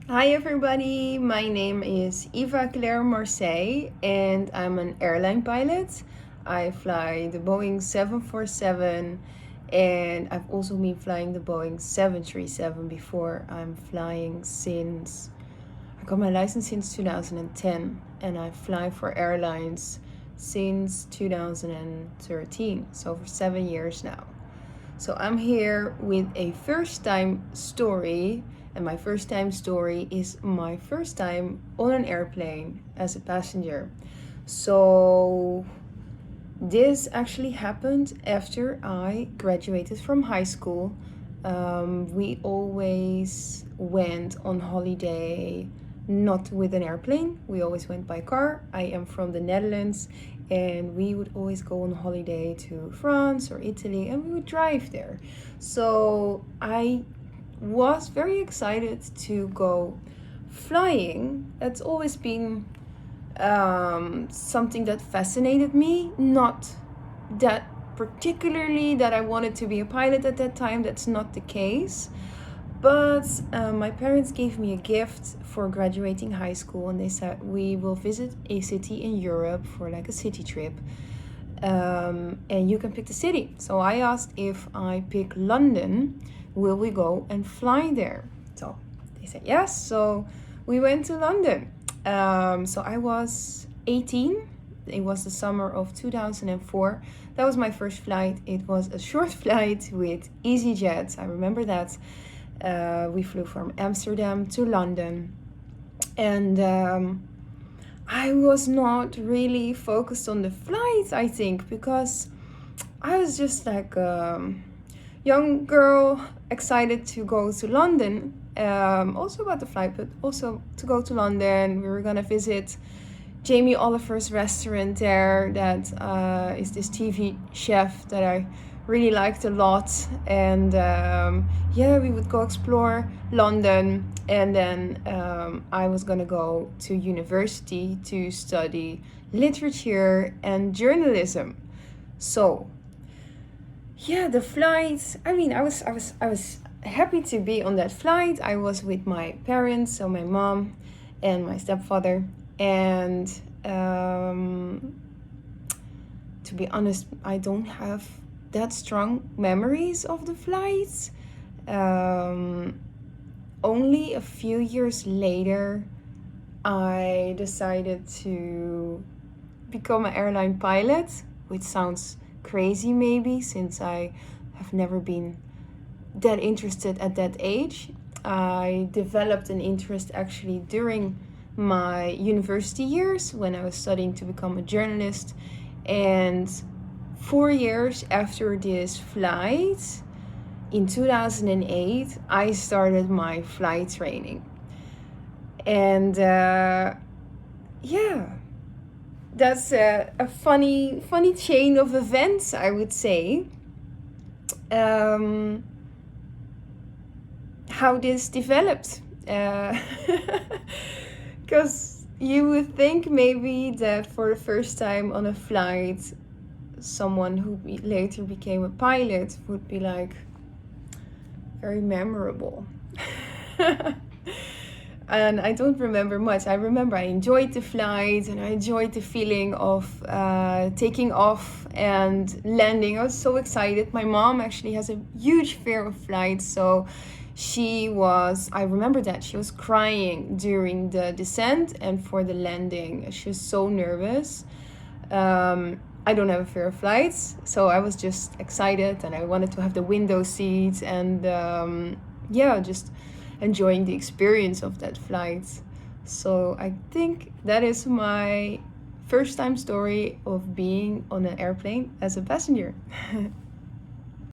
Hi everybody, my name is Eva Claire Marseille and I'm an airline pilot. I fly the Boeing 747 and I've also been flying the Boeing 737 before. I got my license since 2010 and I fly for airlines since 2013, so for 7 years now. So I'm here with a first time story, and my first time story is my first time on an airplane as a passenger. So this actually happened after I graduated from high school. We always went on holiday not with an airplane. We always went by car. I am from the Netherlands and we would always go on holiday to France or Italy and we would drive there. So I was very excited to go flying. That's always been something that fascinated me. Not that particularly that I wanted to be a pilot at that time, that's not the case. But my parents gave me a gift for graduating high school, and they said we will visit a city in Europe for like a city trip, and you can pick the city. So I asked if I pick London, will we go and fly there? So they said yes. So we went to London. So I was 18. It was the summer of 2004. That was my first flight. It was a short flight with EasyJet. I remember that. We flew from Amsterdam to London, and I was not really focused on the flight, I think, because I was just like a young girl excited to go to London, also about the flight, but also to go to London. We were gonna visit Jamie Oliver's restaurant there, that is this TV chef that I really liked a lot. And we would go explore London, and then I was gonna go to university to study literature and journalism. So the flight, I was happy to be on that flight. I was with my parents, so my mom and my stepfather. And to be honest, I don't have that strong memories of the flights. Only a few years later, I decided to become an airline pilot, which sounds crazy maybe, since I have never been that interested at that age. I developed an interest actually during my university years when I was studying to become a journalist. And 4 years after this flight, in 2008, I started my flight training. And that's a funny chain of events, I would say. How this developed. Because you would think maybe that for the first time on a flight, someone who later became a pilot would be like very memorable. And I don't remember much. I remember I enjoyed the flight and I enjoyed the feeling of taking off and landing. I was so excited. My mom actually has a huge fear of flights, so I remember that she was crying during the descent and for the landing. She was so nervous. I don't have a fear of flights, so I was just excited and I wanted to have the window seat and just enjoying the experience of that flight. So I think that is my first time story of being on an airplane as a passenger.